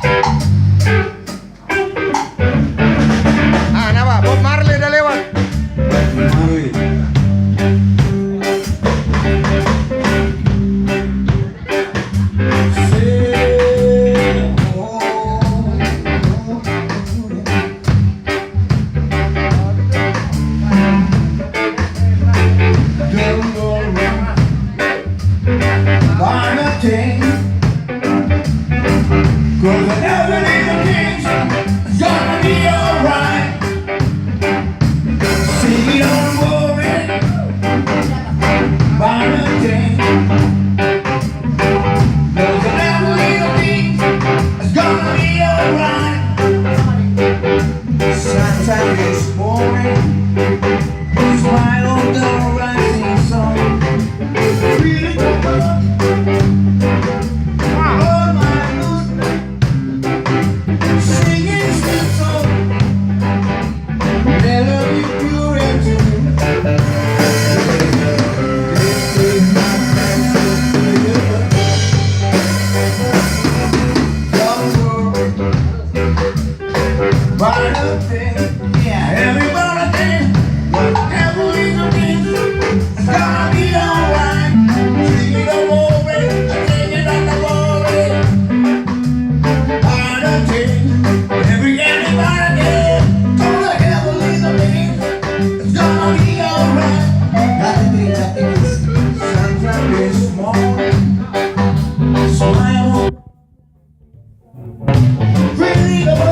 Nah Pak, Bob Marley udah lewat. Cause I never need a king, it's gonna be alright. See, don't worry about a thing. Cause I never need a king, it's gonna be alright. Sometime this morning, it's right on the rising sun. Really good. Really